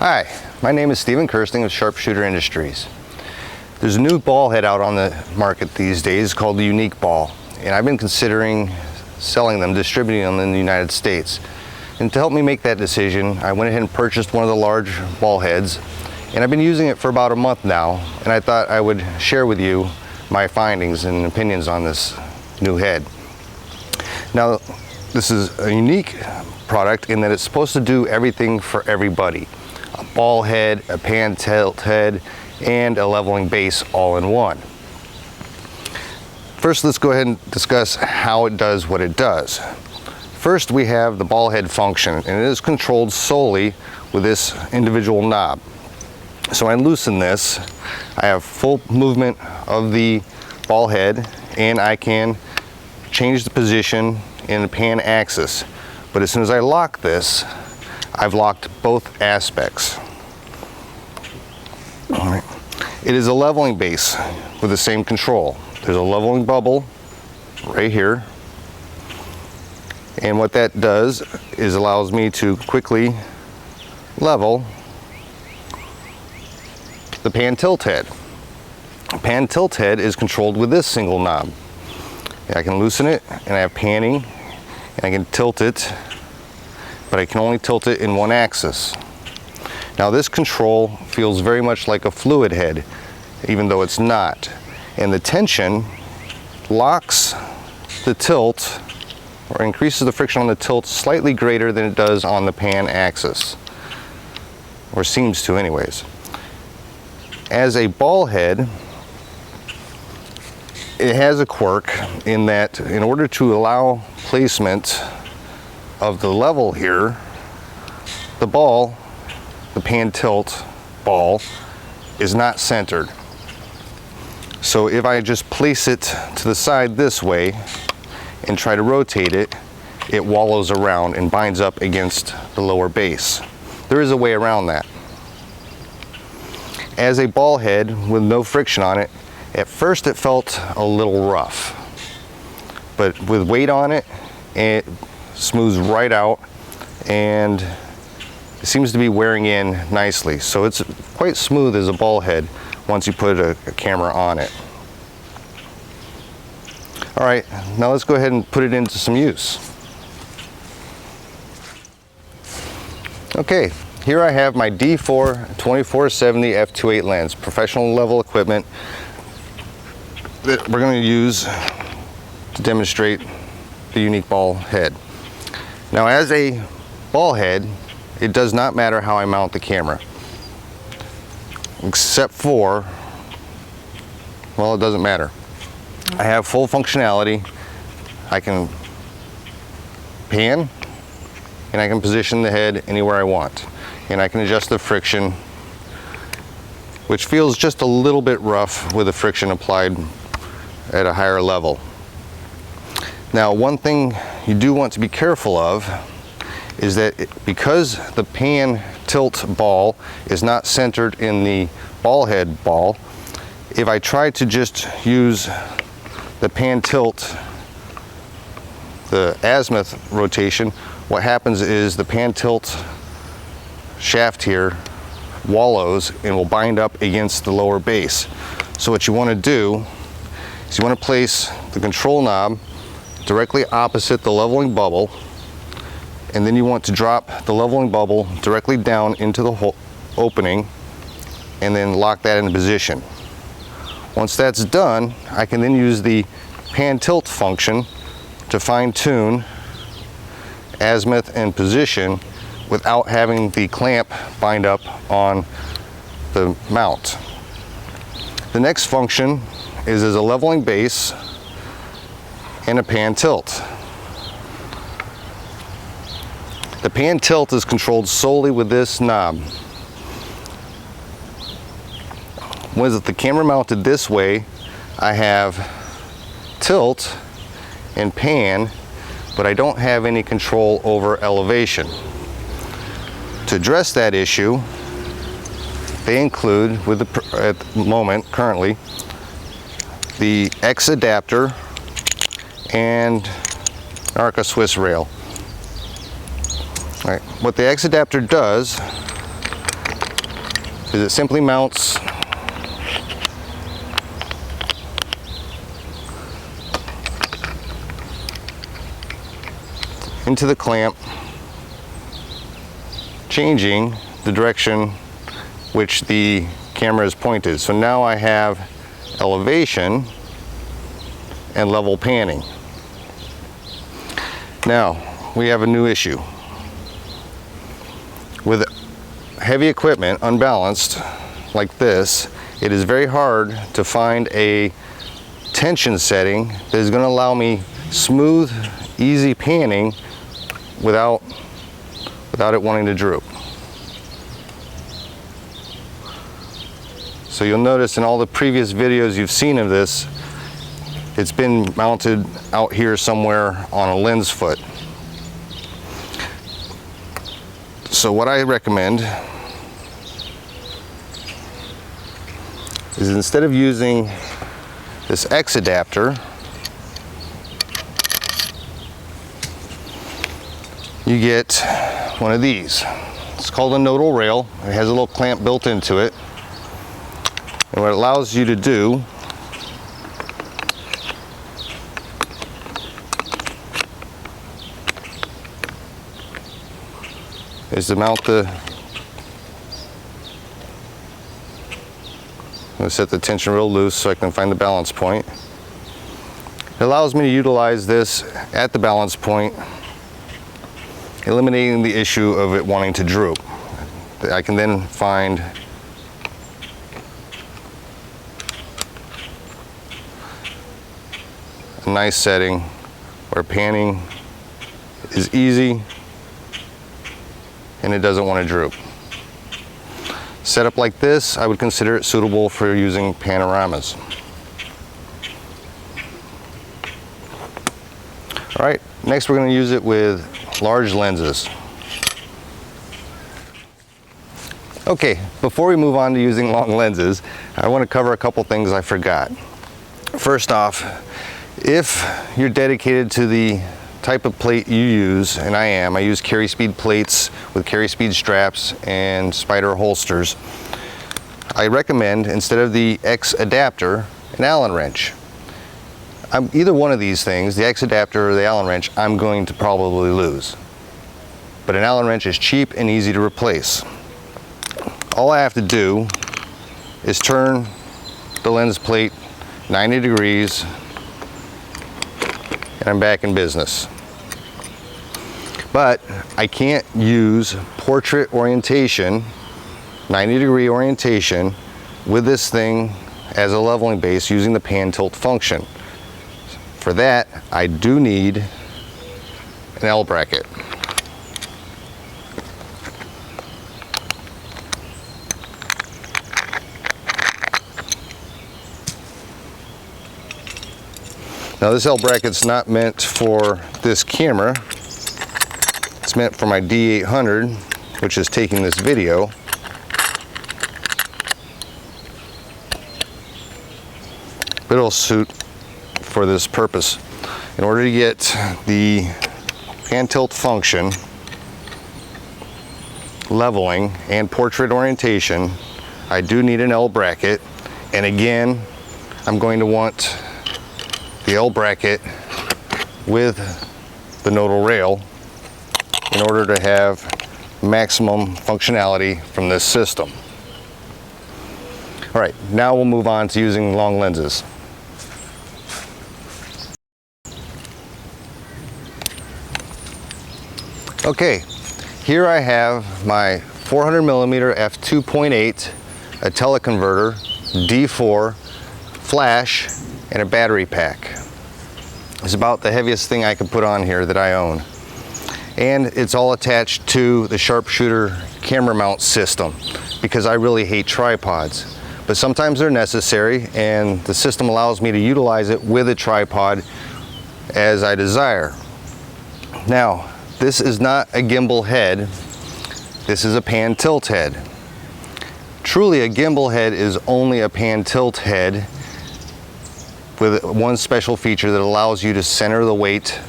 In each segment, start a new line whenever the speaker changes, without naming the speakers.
Hi, my name is Stephen Kirsting of Sharpshooter Industries. There's a new ball head out on the market these days called the Unique Ball, and I've been considering selling them, distributing them in the United States. And to help me make that decision, I went ahead and purchased one of the large ball heads, and I've been using it for about a month now, and I thought I would share with you my findings and opinions on this new head. Now, this is a unique product in that it's supposed to do everything for everybody. A ball head, a pan tilt head, and a leveling base all in one. First, let's go ahead and discuss how it does what it does. First, we have the ball head function, and it is controlled solely with this individual knob. So I loosen this, I have full movement of the ball head, and I can change the position in the pan axis. But as soon as I lock this, I've locked both aspects. All right. It is a leveling base with the same control. There's a leveling bubble right here. And what that does is allows me to quickly level the pan tilt head. Pan tilt head is controlled with this single knob. I can loosen it, and I have panning, and I can tilt it, but I can only tilt it in one axis. Now this control feels very much like a fluid head, even though it's not. And the tension locks the tilt, or increases the friction on the tilt slightly greater than it does on the pan axis, or seems to anyways. As a ball head, it has a quirk in that in order to allow placement of the level here, the ball, the pan tilt ball, is not centered. So if I just place it to the side this way and try to rotate it, it wallows around and binds up against the lower base. There is a way around that. As a ball head with no friction on it, at first it felt a little rough, but with weight on it, it smooths right out and it seems to be wearing in nicely. So it's quite smooth as a ball head once you put a camera on it. All right, now let's go ahead and put it into some use. Okay, here I have my D4 2470 f2.8 lens, professional level equipment that we're going to use to demonstrate the Unique Ball head. Now, as a ball head, it does not matter how I mount the camera, except for, well, it doesn't matter. I have full functionality. I can pan, and I can position the head anywhere I want, and I can adjust the friction, which feels just a little bit rough with the friction applied at a higher level. Now, one thing you do want to be careful of is that because the pan tilt ball is not centered in the ball head ball, if I try to just use the pan tilt, the azimuth rotation, what happens is the pan tilt shaft here wallows and will bind up against the lower base. So what you want to do is you want to place the control knob directly opposite the leveling bubble, and then you want to drop the leveling bubble directly down into the hole opening and then lock that into position. Once that's done, I can then use the pan tilt function to fine-tune azimuth and position without having the clamp bind up on the mount. The next function is as a leveling base and a pan tilt. The pan tilt is controlled solely with this knob. With the camera mounted this way, I have tilt and pan, but I don't have any control over elevation. To address that issue, they include, at the moment, currently, the X adapter and Arca Swiss rail. All right. What the X adapter does is it simply mounts into the clamp, changing the direction which the camera is pointed. So now I have elevation and level panning. Now we have a new issue. With heavy equipment, unbalanced like this, it is very hard to find a tension setting that is going to allow me smooth, easy panning without it wanting to droop. So you'll notice in all the previous videos you've seen of this, it's been mounted out here somewhere on a lens foot. So what I recommend is, instead of using this X adapter, you get one of these. It's called a nodal rail. It has a little clamp built into it. And what it allows you to do is to mount the, I'm going to set the tension real loose so I can find the balance point. It allows me to utilize this at the balance point, eliminating the issue of it wanting to droop. I can then find a nice setting where panning is easy and it doesn't want to droop. Set up like this, I would consider it suitable for using panoramas. All right, next we're going to use it with large lenses. Okay, before we move on to using long lenses, I want to cover a couple things I forgot. First off, if you're dedicated to the type of plate you use, and I use carry speed plates with carry speed straps and Spyder holsters, I recommend, instead of the X adapter, an Allen wrench. Either one of these things, the X adapter or the Allen wrench, I'm going to probably lose. But an Allen wrench is cheap and easy to replace. All I have to do is turn the lens plate 90 degrees and I'm back in business. But I can't use portrait orientation, 90-degree orientation, with this thing as a leveling base using the pan tilt function. For that, I do need an L bracket. Now this L bracket's not meant for this camera. It's meant for my D800, which is taking this video. But it'll suit for this purpose. In order to get the pan tilt function, leveling, and portrait orientation, I do need an L bracket. And again, I'm going to want the L bracket with the nodal rail in order to have maximum functionality from this system. All right, now we'll move on to using long lenses. Okay, here I have my 400mm f2.8, a teleconverter, D4, flash, and a battery pack. It's about the heaviest thing I could put on here that I own. And it's all attached to the sharpshooter camera mount system, because I really hate tripods. But sometimes they're necessary, and the system allows me to utilize it with a tripod as I desire. Now, this is not a gimbal head, this is a pan tilt head. Truly, a gimbal head is only a pan tilt head with one special feature that allows you to center the weight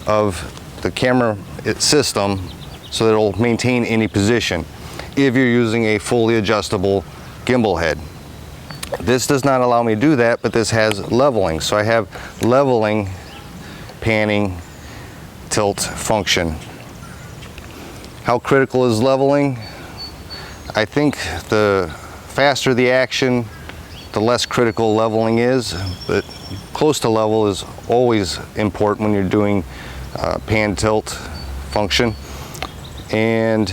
of the camera system so that it'll maintain any position if you're using a fully adjustable gimbal head. This does not allow me to do that, but this has leveling. So I have leveling, panning, tilt function. How critical is leveling? I think the faster the action, the less critical leveling is, but close to level is always important when you're doing pan tilt function, and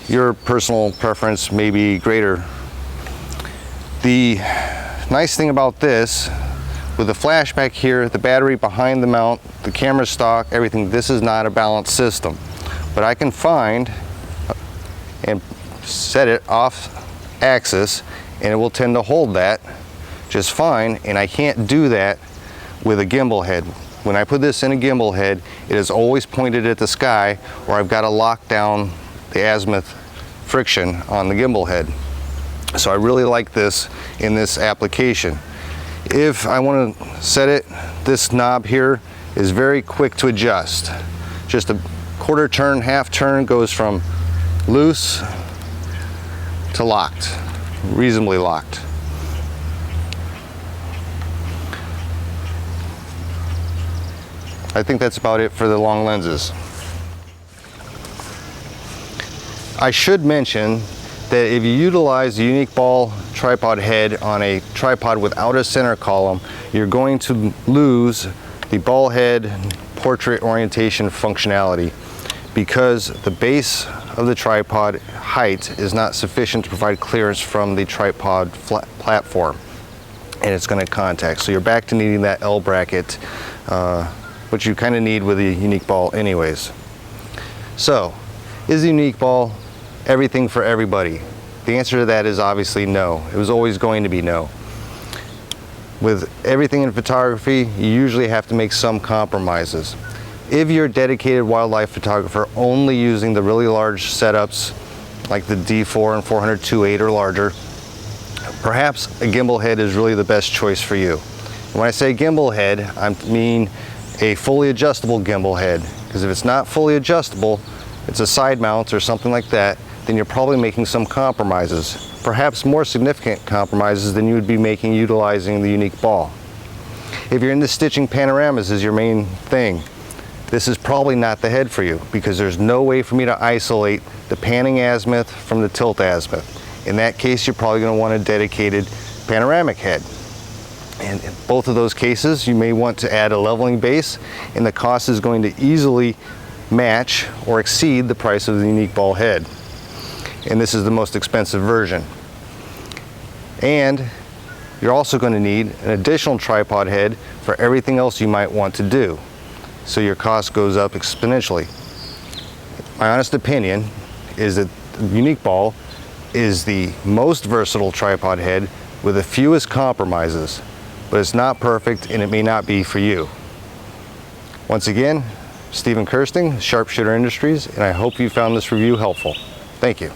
your personal preference may be greater. The nice thing about this, with the flashback here, the battery behind the mount, the camera stock, everything, this is not a balanced system. But I can find and set it off axis, and it will tend to hold that just fine, and I can't do that with a gimbal head. When I put this in a gimbal head, it is always pointed at the sky, or I've got to lock down the azimuth friction on the gimbal head. So I really like this in this application. If I want to set it, this knob here is very quick to adjust. Just a quarter turn, half turn goes from loose to locked, reasonably locked. I think that's about it for the long lenses. I should mention that if you utilize the Unique Ball tripod head on a tripod without a center column, you're going to lose the ball head portrait orientation functionality, because the base of the tripod height is not sufficient to provide clearance from the tripod platform, and it's going to contact. So you're back to needing that L bracket, which you kind of need with the Unique Ball anyways. So, is the Unique Ball everything for everybody? The answer to that is obviously no. It was always going to be no. With everything in photography, you usually have to make some compromises. If you're a dedicated wildlife photographer only using the really large setups like the D4 and 400-2.8 or larger, perhaps a gimbal head is really the best choice for you. And when I say gimbal head, I mean a fully adjustable gimbal head, because if it's not fully adjustable, it's a side mount or something like that, then you're probably making some compromises, perhaps more significant compromises than you would be making utilizing the Unique Ball. If you're into stitching panoramas as your main thing, this is probably not the head for you, because there's no way for me to isolate the panning azimuth from the tilt azimuth. In that case, you're probably going to want a dedicated panoramic head. And in both of those cases, you may want to add a leveling base, and the cost is going to easily match or exceed the price of the Unique Ball head. And this is the most expensive version. And you're also going to need an additional tripod head for everything else you might want to do. So your cost goes up exponentially. My honest opinion is that the Unique Ball is the most versatile tripod head with the fewest compromises, but it's not perfect and it may not be for you. Once again, Stephen Kirsting, Sharpshooter Industries, and I hope you found this review helpful. Thank you.